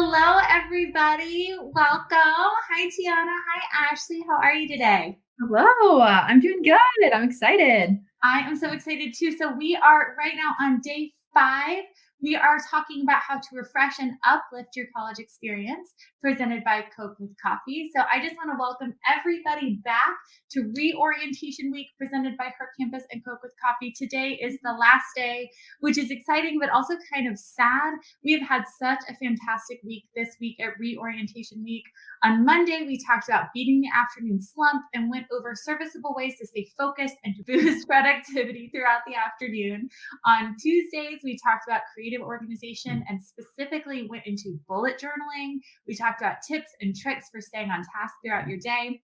Hello, everybody. Welcome. Hi, Tiana. Hi, Ashley. How are you today? Hello, I'm doing good. I'm excited. I am so excited too. So, we are right now on day 5. We are talking about how to refresh and uplift your college experience, presented by Coke with Coffee. So, I just want to welcome everybody back to Reorientation Week, presented by Her Campus and Coke with Coffee. Today is the last day, which is exciting, but also kind of sad. We have had such a fantastic week this week at Reorientation Week. On Monday, we talked about beating the afternoon slump and went over serviceable ways to stay focused and to boost productivity throughout the afternoon. On Tuesdays, we talked about creative organization and specifically went into bullet journaling. We talked about tips and tricks for staying on task throughout your day.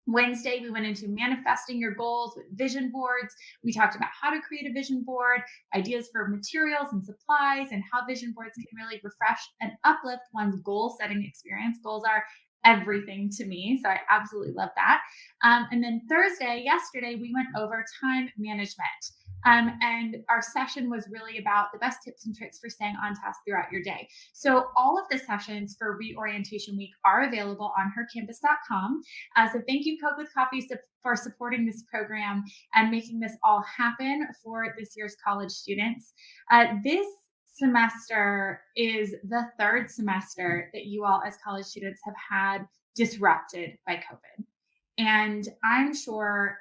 Wednesday, we went into manifesting your goals with vision boards. We talked about how to create a vision board, ideas for materials and supplies, and how vision boards can really refresh and uplift one's goal setting experience. Goals are everything to me, so I absolutely love that. And then yesterday, we went over time management. And our session was really about the best tips and tricks for staying on task throughout your day. So all of the sessions for Reorientation Week are available on hercampus.com. So thank you, Coke with Coffee, for supporting this program and making this all happen for this year's college students. This semester is the third semester that you all as college students have had disrupted by COVID. And I'm sure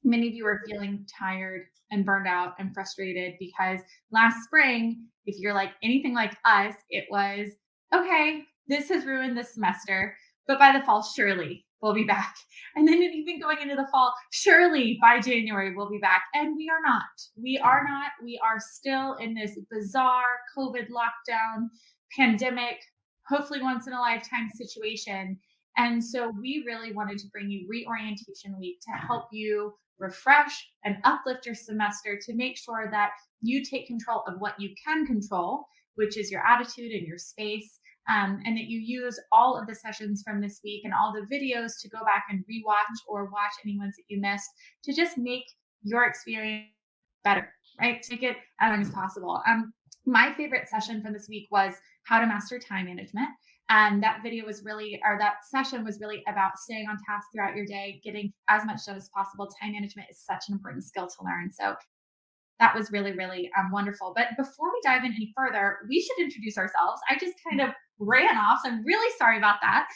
many of you are feeling tired and burned out and frustrated because last spring, if you're like anything like us, it was, okay, this has ruined this semester, but by the fall, surely we'll be back. And then even going into the fall, surely by January we'll be back. And we are not. We are not. We are still in this bizarre COVID lockdown pandemic, hopefully once in a lifetime situation. And so we really wanted to bring you Reorientation Week to help you refresh and uplift your semester to make sure that you take control of what you can control, which is your attitude and your space, and that you use all of the sessions from this week and all the videos to go back and rewatch or watch any ones that you missed to just make your experience better, right? To make it as long as possible. My favorite session from this week was how to master time management. And that session was really about staying on task throughout your day, getting as much done as possible. Time management is such an important skill to learn. So that was really, really wonderful. But before we dive in any further, we should introduce ourselves. I just kind of ran off, so I'm really sorry about that.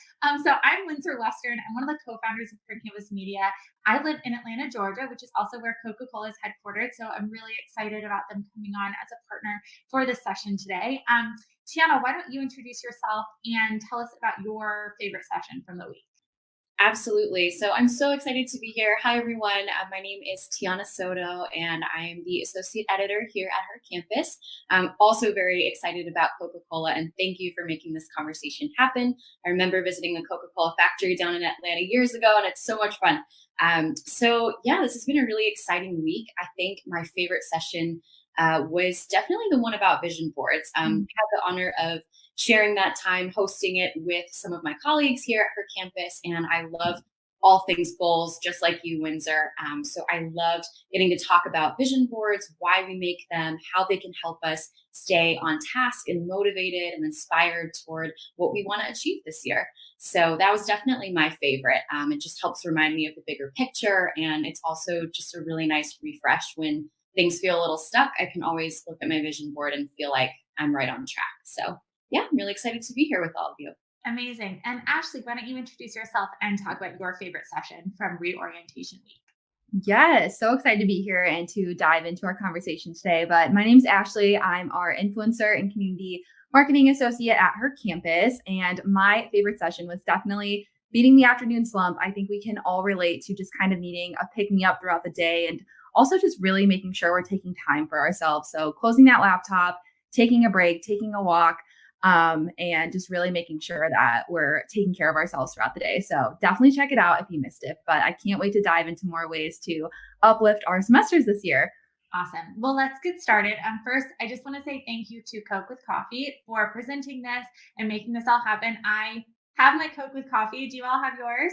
So I'm Windsor Western. I'm one of the co-founders of Print Canvas Media. I live in Atlanta, Georgia, which is also where Coca-Cola is headquartered. So I'm really excited about them coming on as a partner for this session today. Tiana, why don't you introduce yourself and tell us about your favorite session from the week? Absolutely. So I'm so excited to be here. Hi, everyone. My name is Tiana Soto, and I am the associate editor here at Her Campus. I'm also very excited about Coca-Cola, and thank you for making this conversation happen. I remember visiting the Coca-Cola factory down in Atlanta years ago, and it's so much fun. This has been a really exciting week. I think my favorite session was definitely the one about vision boards. Had the honor of sharing that time hosting it with some of my colleagues here at Her Campus, and I love all things goals, just like you, Windsor. So I loved getting to talk about vision boards, why we make them, how they can help us stay on task and motivated and inspired toward what we want to achieve this year. So that was definitely my favorite. It just helps remind me of the bigger picture, and it's also just a really nice refresh when things feel a little stuck. I can always look at my vision board and feel like I'm right on track. So yeah, I'm really excited to be here with all of you. Amazing. And Ashley, why don't you introduce yourself and talk about your favorite session from Reorientation Week? Yes, so excited to be here and to dive into our conversation today. But my name's Ashley. I'm our influencer and community marketing associate at Her Campus. And my favorite session was definitely beating the afternoon slump. I think we can all relate to just kind of needing a pick me up throughout the day and also just really making sure we're taking time for ourselves. So closing that laptop, taking a break, taking a walk, and just really making sure that we're taking care of ourselves throughout the day. So definitely check it out if you missed it. But I can't wait to dive into more ways to uplift our semesters this year. Awesome. Well, let's get started. First, I just want to say thank you to Coke with Coffee for presenting this and making this all happen. I have my Coke with Coffee. Do you all have yours?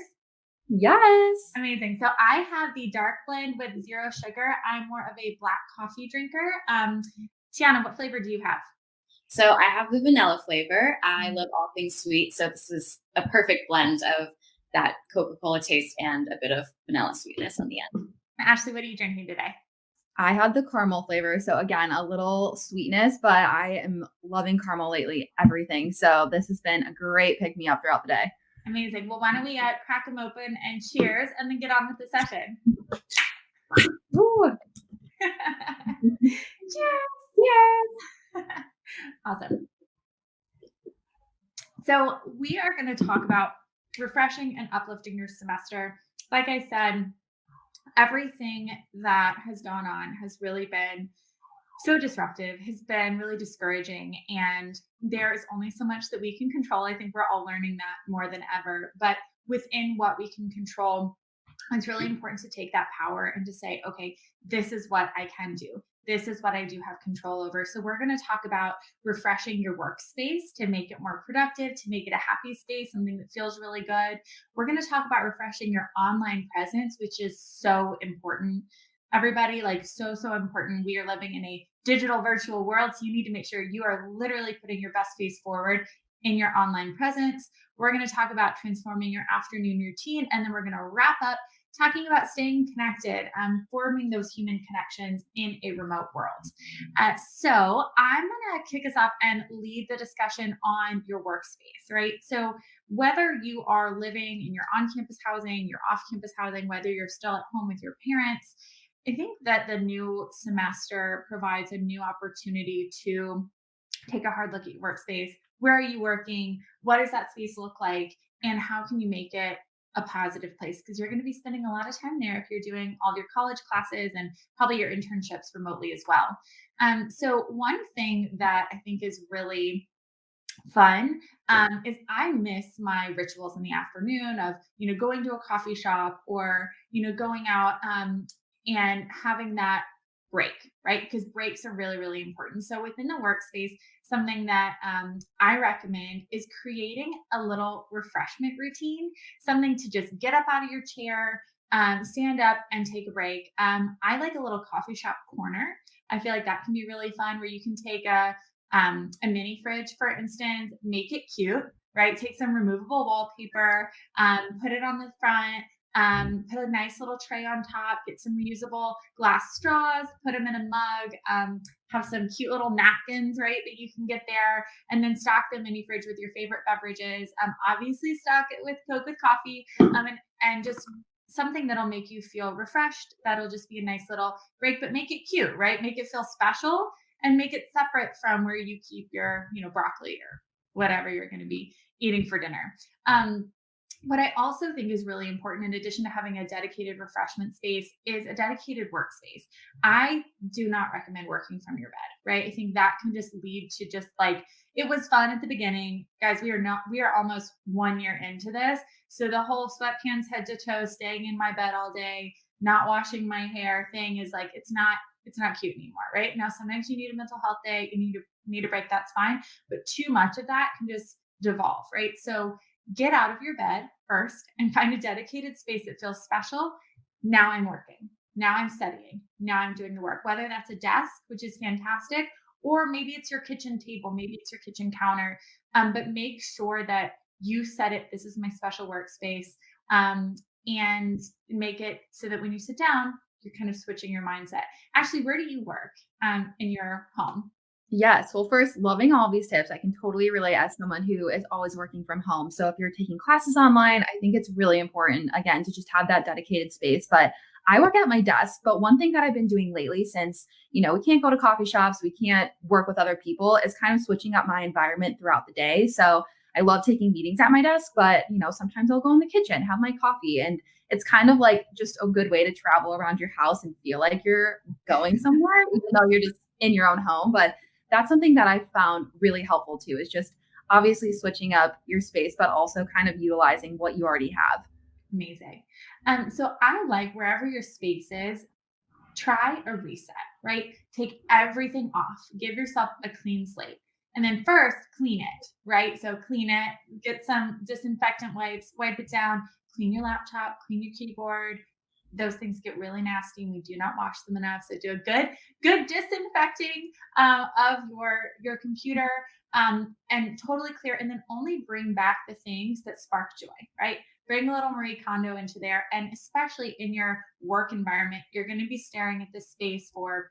Yes. Amazing. So I have the dark blend with zero sugar. I'm more of a black coffee drinker. Tiana, what flavor do you have? So I have the vanilla flavor. I love all things sweet. So this is a perfect blend of that Coca-Cola taste and a bit of vanilla sweetness on the end. Ashley, what are you drinking today? I had the caramel flavor. So again, a little sweetness, but I am loving caramel lately, everything. So this has been a great pick me up throughout the day. Amazing. Well, why don't we crack them open and cheers and then get on with the session. Woo. Cheers. Yes. Awesome. So we are going to talk about refreshing and uplifting your semester. Like I said, everything that has gone on has really been so disruptive, has been really discouraging, and there is only so much that we can control. I think we're all learning that more than ever, but within what we can control, it's really important to take that power and to say, okay, this is what I can do. This is what I do have control over. So, we're going to talk about refreshing your workspace to make it more productive, to make it a happy space, something that feels really good. We're going to talk about refreshing your online presence, which is so important. Everybody, like, so important. We are living in a digital virtual world. So, you need to make sure you are literally putting your best face forward in your online presence. We're going to talk about transforming your afternoon routine. And then we're going to wrap up talking about staying connected, forming those human connections in a remote world. So I'm going to kick us off and lead the discussion on your workspace, right? So whether you are living in your on-campus housing, your off-campus housing, whether you're still at home with your parents, I think that the new semester provides a new opportunity to take a hard look at your workspace. Where are you working? What does that space look like? And how can you make it a positive place? Because you're going to be spending a lot of time there if you're doing all your college classes and probably your internships remotely as well. So one thing that I think is really fun is I miss my rituals in the afternoon of going to a coffee shop or going out and having that break, right? Because breaks are really important. So within the workspace, something that I recommend is creating a little refreshment routine, something to just get up out of your chair, stand up and take a break. I like a little coffee shop corner. I feel like that can be really fun where you can take a mini fridge, for instance, make it cute, right? Take some removable wallpaper, put it on the front, put a nice little tray on top, get some reusable glass straws, put them in a mug, have some cute little napkins, right, that you can get there, and then stock the mini fridge with your favorite beverages. Obviously, stock it with Coke with coffee, and just something that'll make you feel refreshed. That'll just be a nice little break, but make it cute, right? Make it feel special and make it separate from where you keep your, broccoli or whatever you're going to be eating for dinner. What I also think is really important, in addition to having a dedicated refreshment space, is a dedicated workspace. I do not recommend working from your bed, right? I think that can just lead to just like, it was fun at the beginning. Guys, we are almost 1 year into this. So the whole sweatpants head to toe, staying in my bed all day, not washing my hair thing is like, it's not cute anymore, right? Now, sometimes you need a mental health day, you need a break, that's fine. But too much of that can just devolve, right? So get out of your bed first and find a dedicated space that feels special. Now I'm working. Now I'm studying. Now I'm doing the work, whether that's a desk, which is fantastic, or maybe it's your kitchen table, maybe it's your kitchen counter. But make sure that you set it, this is my special workspace, and make it so that when you sit down, you're kind of switching your mindset. Ashley, where do you work in your home? Yes. Well, first, loving all these tips. I can totally relate as someone who is always working from home. So if you're taking classes online, I think it's really important, again, to just have that dedicated space. But I work at my desk. But one thing that I've been doing lately, since, we can't go to coffee shops, we can't work with other people, is kind of switching up my environment throughout the day. So I love taking meetings at my desk, but, sometimes I'll go in the kitchen, have my coffee. And it's kind of like just a good way to travel around your house and feel like you're going somewhere, even though you're just in your own home. But that's something that I found really helpful too, is just obviously switching up your space, but also kind of utilizing what you already have. Amazing. So I like wherever your space is, try a reset, right? Take everything off, give yourself a clean slate. And then first clean it, right? So clean it, get some disinfectant wipes, wipe it down, clean your laptop, clean your keyboard, those things get really nasty and we do not wash them enough. So do a good disinfecting of your computer, and totally clear, and then only bring back the things that spark joy, right? Bring a little Marie Kondo into there. And especially in your work environment, you're going to be staring at this space for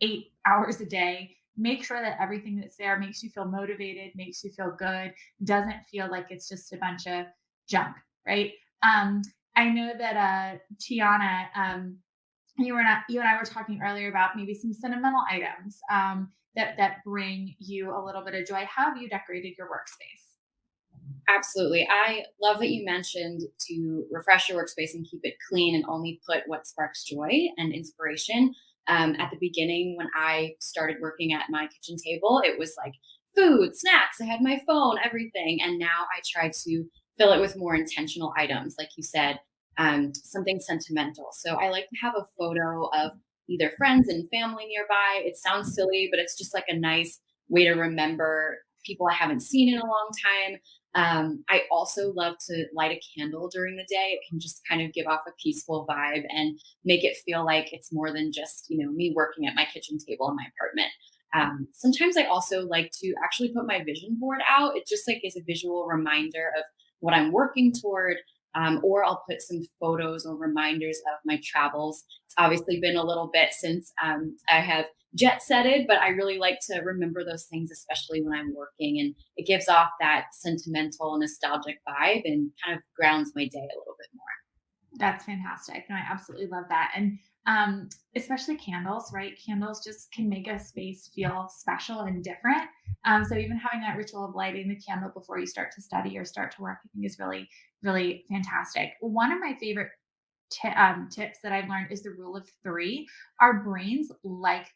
8 hours a day. Make sure that everything that's there makes you feel motivated, makes you feel good, doesn't feel like it's just a bunch of junk, right? I know that Tiana, you and I were talking earlier about maybe some sentimental items that bring you a little bit of joy. How have you decorated your workspace? Absolutely. I love that you mentioned to refresh your workspace and keep it clean and only put what sparks joy and inspiration. At the beginning, when I started working at my kitchen table, it was like food, snacks, I had my phone, everything. And now I try to fill it with more intentional items, like you said, something sentimental. So I like to have a photo of either friends and family nearby. It sounds silly, but it's just like a nice way to remember people I haven't seen in a long time. I also love to light a candle during the day. It can just kind of give off a peaceful vibe and make it feel like it's more than just, me working at my kitchen table in my apartment. Sometimes I also like to actually put my vision board out. It just like is a visual reminder of what I'm working toward. Or I'll put some photos or reminders of my travels. It's obviously been a little bit since I have jet setted, but I really like to remember those things, especially when I'm working. And it gives off that sentimental, nostalgic vibe and kind of grounds my day a little bit more. That's fantastic. No, I absolutely love that. And especially candles, right? Candles just can make a space feel special and different. So even having that ritual of lighting the candle before you start to study or start to work, I think is really, really fantastic. One of my favorite tips that I've learned is the rule of three. Our brains like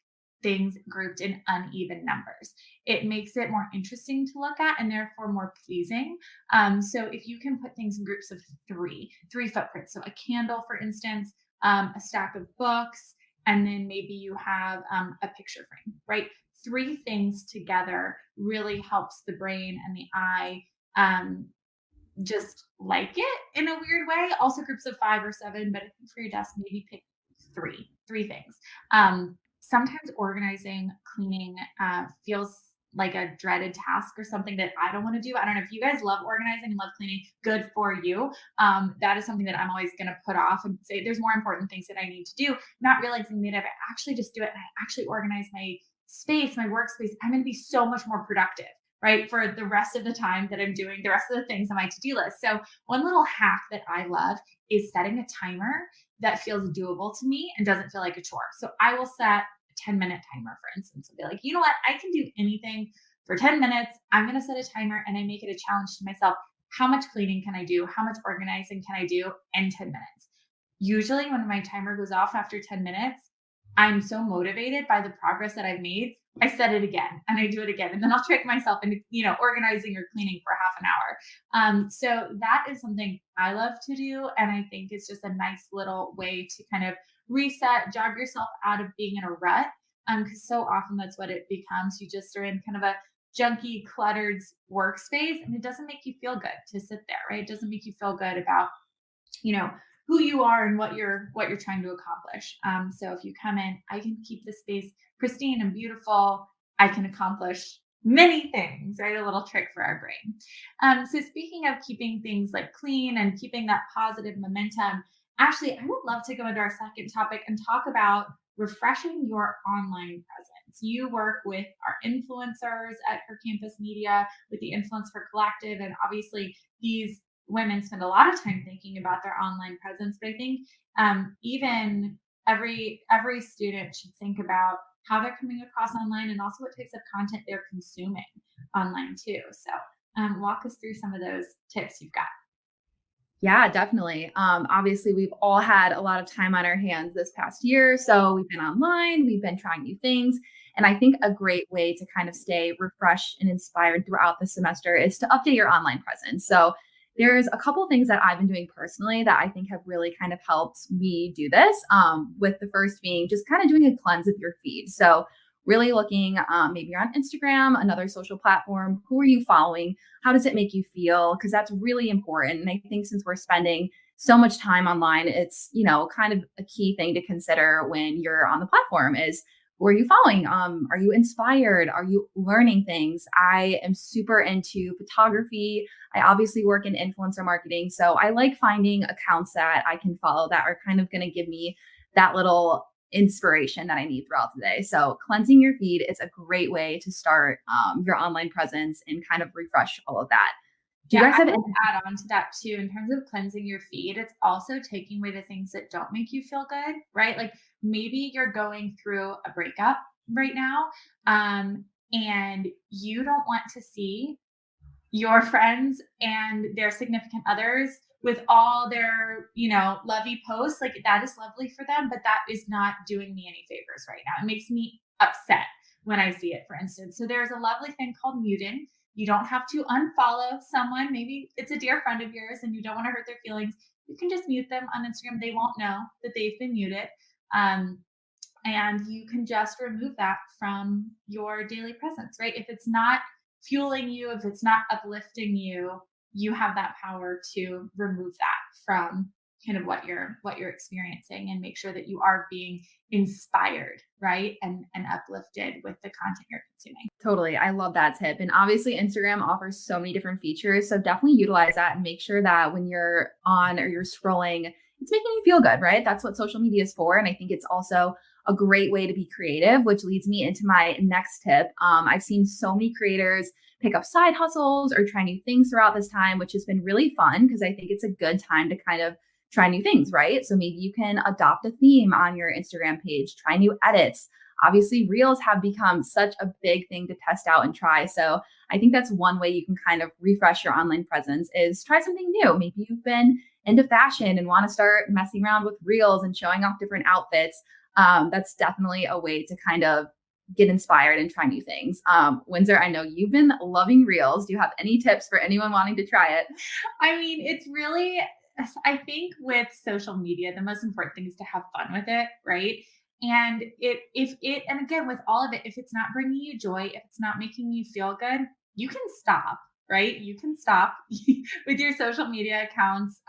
things grouped in uneven numbers. It makes it more interesting to look at and therefore more pleasing. So if you can put things in groups of three footprints, so a candle, for instance, a stack of books, and then maybe you have a picture frame, right? Three things together really helps the brain and the eye just like it in a weird way. Also groups of 5 or 7, but I think for your desk, maybe pick three things. Sometimes organizing, cleaning feels like a dreaded task or something that I don't want to do. I don't know if you guys love organizing and love cleaning, good for you. That is something that I'm always going to put off and say there's more important things that I need to do, not realizing that if I actually just do it and I actually organize my space, my workspace, I'm going to be so much more productive, right? For the rest of the time that I'm doing the rest of the things on my to-do list. So one little hack that I love is setting a timer that feels doable to me and doesn't feel like a chore. So I will set a 10-minute timer, for instance, and be like, you know what? I can do anything for 10 minutes. I'm going to set a timer and I make it a challenge to myself. How much cleaning can I do? How much organizing can I do in 10 minutes? Usually when my timer goes off after 10 minutes, I'm so motivated by the progress that I've made. I set it again and I do it again. And then I'll trick myself into, organizing or cleaning for half an hour. So that is something I love to do. And I think it's just a nice little way to kind of reset, jog yourself out of being in a rut. Because so often that's what it becomes. You just are in kind of a junky, cluttered workspace, and it doesn't make you feel good to sit there, right? It doesn't make you feel good about, who you are and what you're trying to accomplish. So if you come in, I can keep the space pristine and beautiful. I can accomplish many things, right? A little trick for our brain. So speaking of keeping things like clean and keeping that positive momentum, Ashley, I would love to go into our second topic and talk about refreshing your online presence. You work with our influencers at Her Campus Media, with the Influencer Collective, and obviously these women spend a lot of time thinking about their online presence. But I think even every student should think about how they're coming across online and also what types of content they're consuming online too. So walk us through some of those tips you've got. Yeah, definitely. Obviously, we've all had a lot of time on our hands this past year. So we've been online, we've been trying new things. And I think a great way to kind of stay refreshed and inspired throughout the semester is to update your online presence. So there's a couple things that I've been doing personally that I think have really kind of helped me do this. With the first being just kind of doing a cleanse of your feed. So really looking, maybe you're on Instagram, another social platform, who are you following? How does it make you feel? Because that's really important. And I think since we're spending so much time online. It's, kind of a key thing to consider when you're on the platform is, who are you following? Are you inspired? Are you learning things? I am super into photography. I obviously work in influencer marketing. So I like finding accounts that I can follow that are kind of going to give me that little inspiration that I need throughout the day. So cleansing your feed is a great way to start your online presence and kind of refresh all of that. Do you Yeah, guys I have would any? add on to that too. In terms of cleansing your feed, it's also taking away the things that don't make you feel good, right? Like maybe you're going through a breakup right now, and you don't want to see your friends and their significant others with all their, lovey posts. Like that is lovely for them, but that is not doing me any favors right now. It makes me upset when I see it, for instance. So there's a lovely thing called muting. You don't have to unfollow someone. Maybe it's a dear friend of yours and you don't want to hurt their feelings. You can just mute them on Instagram. They won't know that they've been muted. Um, and you can just remove that from your daily presence, right? If it's not fueling you, if it's not uplifting you, you have that power to remove that from kind of what you're experiencing, and make sure that you are being inspired, right? And uplifted with the content you're consuming. Totally. I love that tip. And obviously, Instagram offers so many different features. So definitely utilize that and make sure that when you're on or you're scrolling, it's making you feel good, right? That's what social media is for. And I think it's also a great way to be creative, which leads me into my next tip. I've seen so many creators pick up side hustles or try new things throughout this time, which has been really fun because I think it's a good time to kind of try new things, right? So maybe you can adopt a theme on your Instagram page, try new edits. Obviously, reels have become such a big thing to test out and try. So I think that's one way you can kind of refresh your online presence is try something new. Maybe you've been into fashion and want to start messing around with reels and showing off different outfits. That's definitely a way to kind of get inspired and try new things. Windsor, I know you've been loving reels. Do you have any tips for anyone wanting to try it? I mean, it's really, I think with social media, the most important thing is to have fun with it, right? And and again, with all of it, if it's not bringing you joy, if it's not making you feel good, you can stop, right? You can stop with your social media accounts.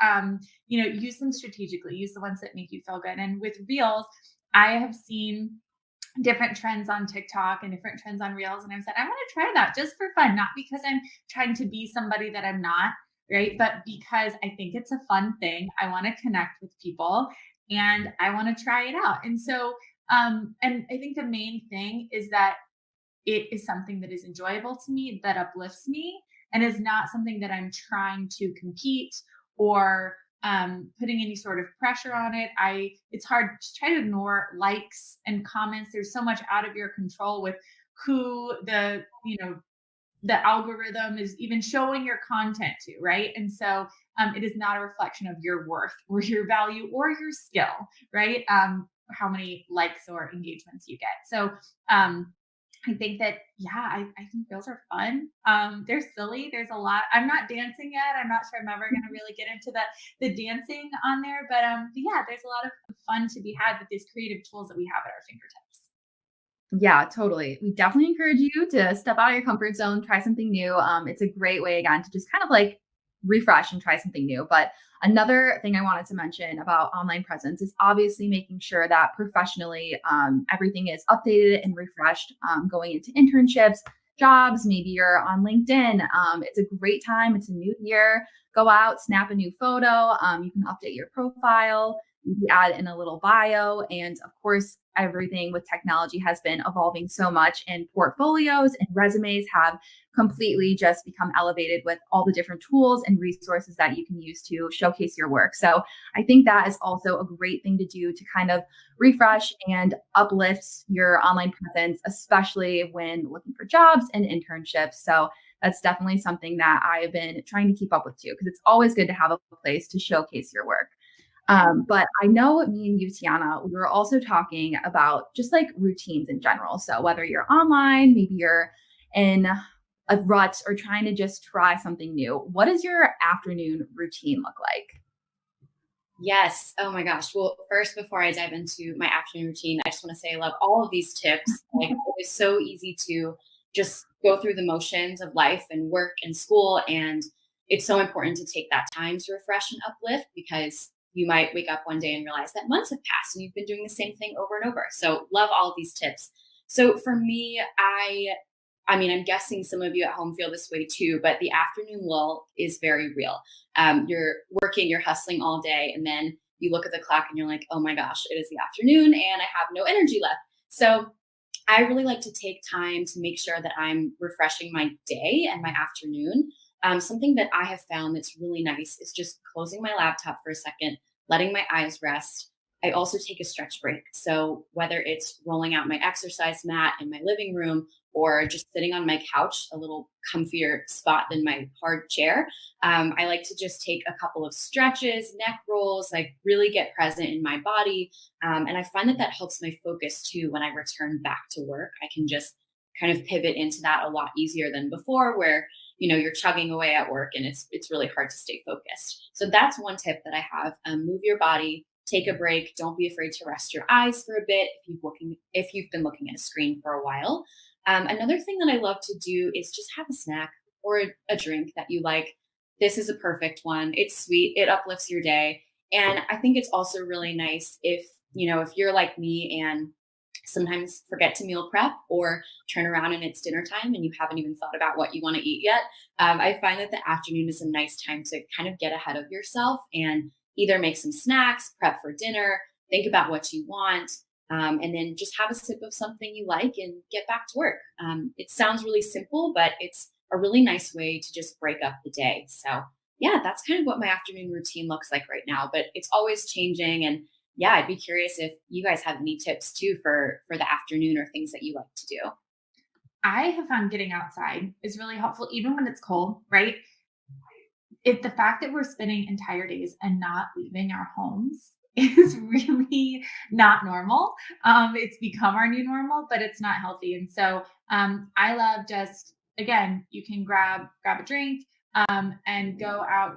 Use them strategically, use the ones that make you feel good. And with reels, I have seen different trends on TikTok and different trends on Reels. And I've said, I want to try that just for fun, not because I'm trying to be somebody that I'm not, right? But because I think it's a fun thing. I want to connect with people and I want to try it out. And so, and I think the main thing is that it is something that is enjoyable to me, that uplifts me, and is not something that I'm trying to compete or putting any sort of pressure on it. It's hard to try to ignore likes and comments. There's so much out of your control with who the algorithm is even showing your content to, right? And so it is not a reflection of your worth or your value or your skill, right? How many likes or engagements you get. So I think that, yeah, I think those are fun. They're silly. There's a lot. I'm not dancing yet. I'm not sure I'm ever going to really get into the dancing on there, but yeah, there's a lot of fun to be had with these creative tools that we have at our fingertips. Yeah, totally. We definitely encourage you to step out of your comfort zone, try something new. It's a great way, again, to just kind of like refresh and try something new. But another thing I wanted to mention about online presence is obviously making sure that professionally everything is updated and refreshed going into internships, jobs. Maybe you're on LinkedIn. It's a great time. It's a new year. Go out, snap a new photo. You can update your profile. You add in a little bio. And of course, everything with technology has been evolving so much, and portfolios and resumes have completely just become elevated with all the different tools and resources that you can use to showcase your work. So I think that is also a great thing to do to kind of refresh and uplift your online presence, especially when looking for jobs and internships. So that's definitely something that I've been trying to keep up with too, because it's always good to have a place to showcase your work. But I know me and you, Tiana, we were also talking about just like routines in general. So whether you're online, maybe you're in a rut or trying to just try something new, what does your afternoon routine look like? Yes. Oh my gosh. Well, first, before I dive into my afternoon routine, I just want to say I love all of these tips. Like, it is so easy to just go through the motions of life and work and school. And it's so important to take that time to refresh and uplift, because you might wake up one day and realize that months have passed and you've been doing the same thing over and over. So love all of these tips. So for me, I mean, I'm guessing some of you at home feel this way too, but the afternoon lull is very real. You're working, you're hustling all day, and then you look at the clock and you're like, oh my gosh, it is the afternoon and I have no energy left. So I really like to take time to make sure that I'm refreshing my day and my afternoon. Something that I have found that's really nice is just closing my laptop for a second, letting my eyes rest. I also take a stretch break. So whether it's rolling out my exercise mat in my living room or just sitting on my couch, a little comfier spot than my hard chair, I like to just take a couple of stretches, neck rolls, like really get present in my body. And I find that that helps my focus too. When I return back to work, I can just kind of pivot into that a lot easier than before, where you're chugging away at work and it's really hard to stay focused. So that's one tip that I have. Move your body, take a break. Don't be afraid to rest your eyes for a bit if you've been looking at a screen for a while. Another thing that I love to do is just have a snack or a drink that you like. This is a perfect one. It's sweet. It uplifts your day. And I think it's also really nice if you're like me and sometimes forget to meal prep or turn around and it's dinner time and you haven't even thought about what you want to eat yet. I find that the afternoon is a nice time to kind of get ahead of yourself and either make some snacks, prep for dinner, think about what you want, and then just have a sip of something you like and get back to work. It sounds really simple, but it's a really nice way to just break up the day. So yeah, that's kind of what my afternoon routine looks like right now, but it's always changing. And yeah, I'd be curious if you guys have any tips too for the afternoon or things that you like to do. I have found getting outside is really helpful, even when it's cold, right? The fact that we're spending entire days and not leaving our homes is really not normal. It's become our new normal, but it's not healthy. And so I love just, again, you can grab a drink and go out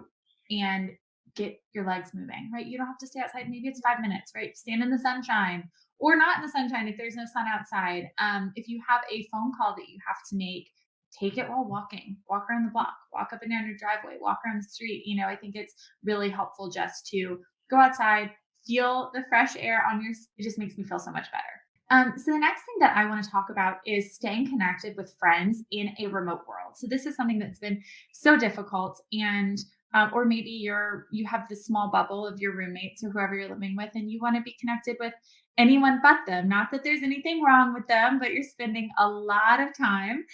and get your legs moving, right? You don't have to stay outside. Maybe it's 5 minutes, right? Stand in the sunshine or not in the sunshine if there's no sun outside. If you have a phone call that you have to make, take it while walking, walk around the block, walk up and down your driveway, walk around the street. I think it's really helpful just to go outside, feel the fresh air on it just makes me feel so much better. So the next thing that I want to talk about is staying connected with friends in a remote world. So this is something that's been so difficult, and or maybe you have this small bubble of your roommates or whoever you're living with, and you want to be connected with anyone but them. Not that there's anything wrong with them, but you're spending a lot of time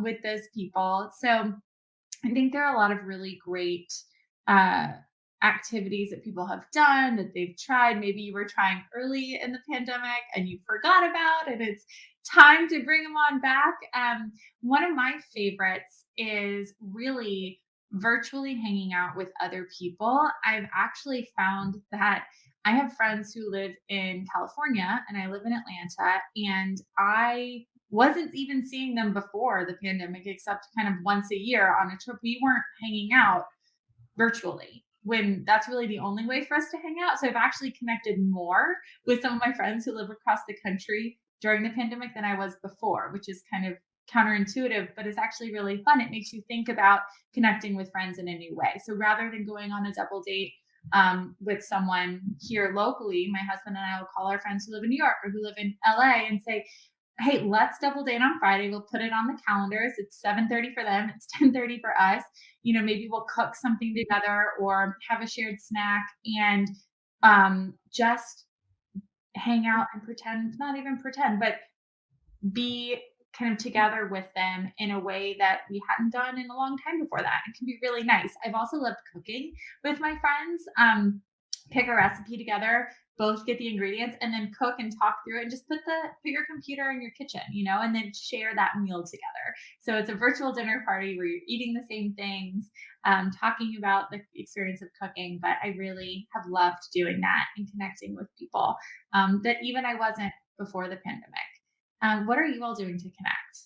with those people. So I think there are a lot of really great uh, activities that people have done that they've tried. Maybe you were trying early in the pandemic and you forgot about, and it's time to bring them on back. One of my favorites is really virtually hanging out with other people. I've actually found that I have friends who live in California and I live in Atlanta, and I wasn't even seeing them before the pandemic, except kind of once a year on a trip. We weren't hanging out virtually when that's really the only way for us to hang out. So I've actually connected more with some of my friends who live across the country during the pandemic than I was before, which is kind of counterintuitive, but it's actually really fun. It makes you think about connecting with friends in a new way. So rather than going on a double date with someone here locally, my husband and I will call our friends who live in New York or who live in LA and say, hey, let's double date on Friday. We'll put it on the calendars. It's 7:30 for them. It's 10:30 for us. Maybe we'll cook something together or have a shared snack and just hang out and pretend, not even pretend, but be kind of together with them in a way that we hadn't done in a long time before that. It can be really nice. I've also loved cooking with my friends. Pick a recipe together, both get the ingredients, and then cook and talk through it. And just put your computer in your kitchen, and then share that meal together. So it's a virtual dinner party where you're eating the same things, talking about the experience of cooking. But I really have loved doing that and connecting with people that even I wasn't before the pandemic. What are you all doing to connect?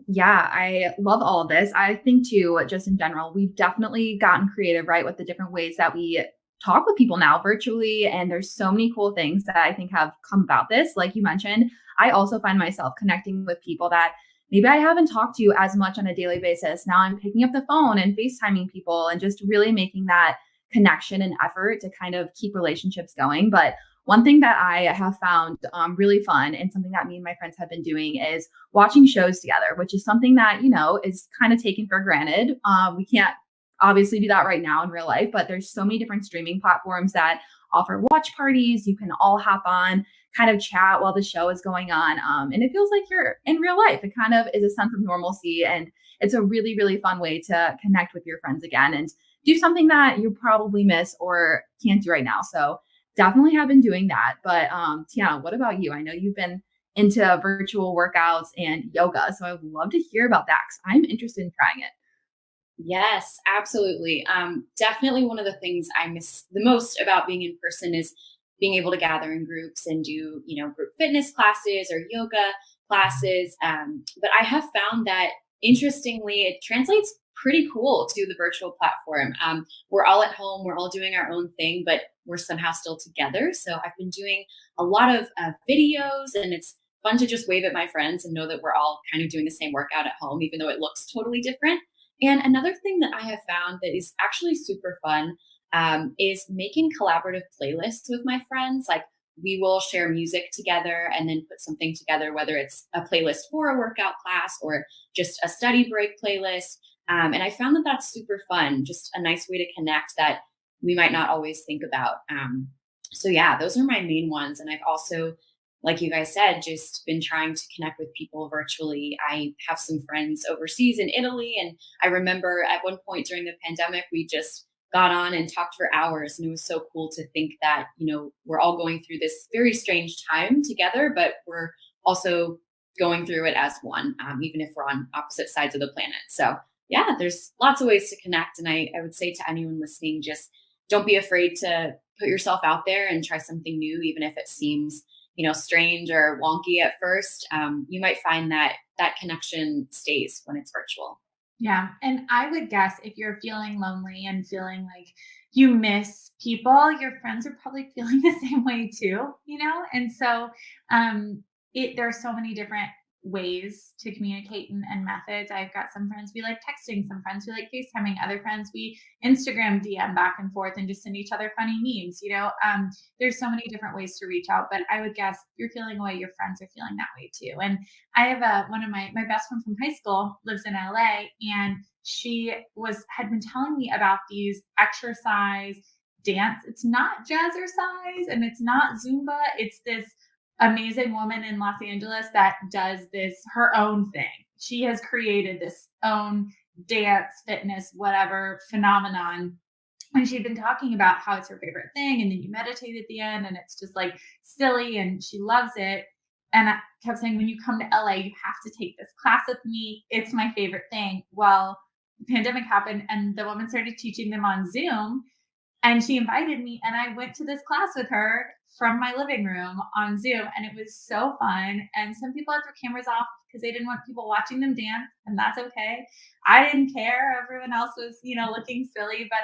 Yeah, I love all of this. I think too, just in general, we've definitely gotten creative, right, with the different ways that we talk with people now virtually. And there's so many cool things that I think have come about this. Like you mentioned, I also find myself connecting with people that maybe I haven't talked to you as much on a daily basis. Now I'm picking up the phone and FaceTiming people and just really making that connection and effort to kind of keep relationships going. But one thing that I have found really fun and something that me and my friends have been doing is watching shows together, which is something that, is kind of taken for granted. We can't obviously do that right now in real life, but there's so many different streaming platforms that offer watch parties. You can all hop on, kind of chat while the show is going on. And it feels like you're in real life. It kind of is a sense of normalcy. And it's a really, really fun way to connect with your friends again and do something that you probably miss or can't do right now. So definitely have been doing that. But Tiana, what about you? I know you've been into virtual workouts and yoga. So I would love to hear about that because I'm interested in trying it. Yes, absolutely. Definitely one of the things I miss the most about being in person is being able to gather in groups and do, group fitness classes or yoga classes. But I have found that interestingly, it translates pretty cool to the virtual platform. We're all at home, we're all doing our own thing, but we're somehow still together. So I've been doing a lot of videos, and it's fun to just wave at my friends and know that we're all kind of doing the same workout at home, even though it looks totally different. And another thing that I have found that is actually super fun is making collaborative playlists with my friends. Like we will share music together and then put something together, whether it's a playlist for a workout class or just a study break playlist. And I found that that's super fun, just a nice way to connect that we might not always think about. So yeah, those are my main ones. And I've also, like you guys said, just been trying to connect with people virtually. I have some friends overseas in Italy, and I remember at one point during the pandemic, we just got on and talked for hours. And it was so cool to think that, we're all going through this very strange time together, but we're also going through it as one, even if we're on opposite sides of the planet. So yeah, there's lots of ways to connect. And I would say to anyone listening, just don't be afraid to put yourself out there and try something new, even if it seems strange or wonky at first. You might find that that connection stays when it's virtual. Yeah. And I would guess if you're feeling lonely and feeling like you miss people, your friends are probably feeling the same way too. And so there are so many different ways to communicate and methods. I've got some friends we like texting, some friends we like FaceTiming, other friends we Instagram DM back and forth and just send each other funny memes. There's so many different ways to reach out, but I would guess if you're feeling away, your friends are feeling that way too. And I have one of my best friend from high school lives in LA, and she had been telling me about these exercise dance. It's not jazzercise and it's not Zumba. It's this amazing woman in Los Angeles that does her own thing. She has created this own dance, fitness, whatever phenomenon. And she'd been talking about how it's her favorite thing. And then you meditate at the end and it's just like silly and she loves it. And I kept saying, when you come to LA, you have to take this class with me. It's my favorite thing. Well, the pandemic happened and the woman started teaching them on Zoom. And she invited me, and I went to this class with her from my living room on Zoom, and it was so fun. And some people had their cameras off because they didn't want people watching them dance, and that's okay. I didn't care. Everyone else was, looking silly, but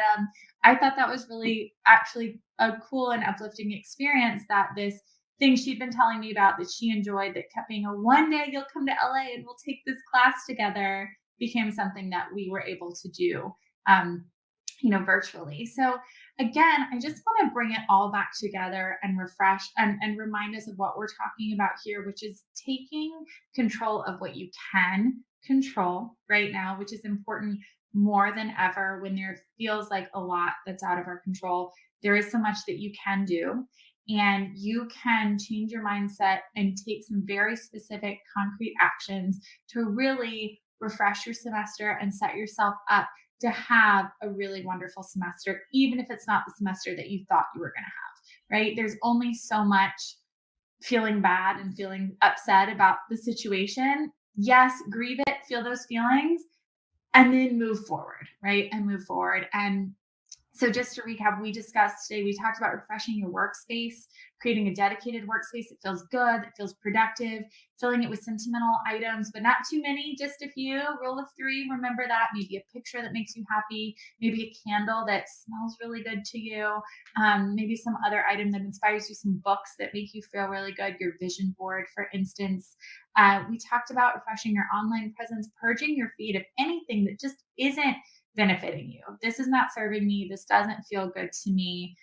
I thought that was really actually a cool and uplifting experience, that this thing she'd been telling me about that she enjoyed, that kept being one day you'll come to LA and we'll take this class together, became something that we were able to do, virtually. So again, I just want to bring it all back together and refresh and remind us of what we're talking about here, which is taking control of what you can control right now, which is important more than ever when there feels like a lot that's out of our control. There is so much that you can do, and you can change your mindset and take some very specific, concrete actions to really refresh your semester and set yourself up to have a really wonderful semester, even if it's not the semester that you thought you were going to have, right? There's only so much feeling bad and feeling upset about the situation. Yes, grieve it, feel those feelings, and then move forward, right? And move forward. And So just to recap, we discussed today, we talked about refreshing your workspace, creating a dedicated workspace that feels good, that feels productive, filling it with sentimental items, but not too many, just a few. Rule of three, remember that. Maybe a picture that makes you happy, maybe a candle that smells really good to you, maybe some other item that inspires you, some books that make you feel really good, your vision board, for instance. We talked about refreshing your online presence, purging your feed of anything that just isn't benefiting you. This is not serving me. This doesn't feel good to me.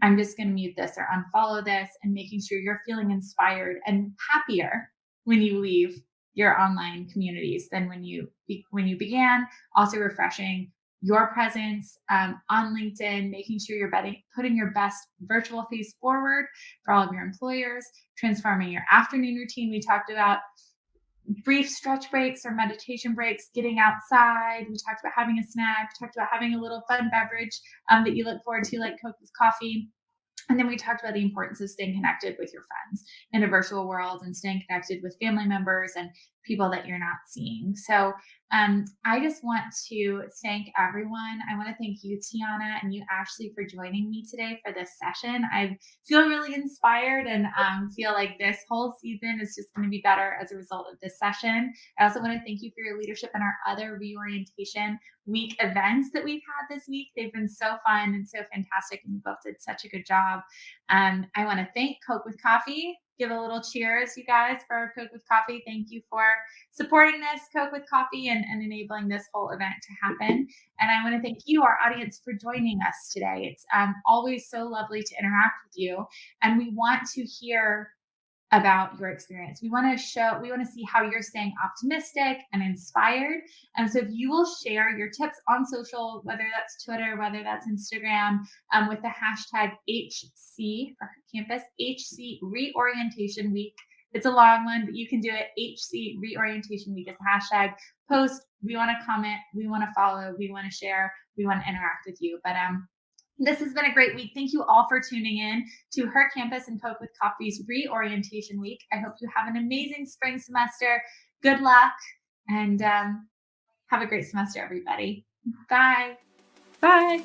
I'm just going to mute this or unfollow this, and making sure you're feeling inspired and happier when you leave your online communities than when you began. Also refreshing your presence on LinkedIn, making sure you're putting your best virtual face forward for all of your employers, transforming your afternoon routine. We talked about brief stretch breaks or meditation breaks, getting outside. We talked about having a snack, talked about having a little fun beverage that you look forward to, like Coke with coffee. And then we talked about the importance of staying connected with your friends in a virtual world, and staying connected with family members and people that you're not seeing. So I just want to thank everyone. I want to thank you, Tiana, and you, Ashley, for joining me today for this session. I feel really inspired, and feel like this whole season is just going to be better as a result of this session. I also want to thank you for your leadership in our other reorientation week events that we've had this week. They've been so fun and so fantastic, and you both did such a good job. I want to thank Coke with Coffee. Give a little cheers, you guys, for Coke with Coffee. Thank you for supporting this, Coke with Coffee, and enabling this whole event to happen. And I want to thank you, our audience, for joining us today. It's always so lovely to interact with you, and we want to hear about your experience. We want to see how you're staying optimistic and inspired. And so if you will share your tips on social, whether that's Twitter, whether that's Instagram, with the hashtag HC for campus, HC Reorientation Week. It's a long one, but you can do it. HC Reorientation Week is the hashtag. Post. We want to comment. We want to follow. We want to share. We want to interact with you. But this has been a great week. Thank you all for tuning in to Her Campus and Coke with Coffee's Reorientation Week. I hope you have an amazing spring semester. Good luck, and have a great semester, everybody. Bye. Bye.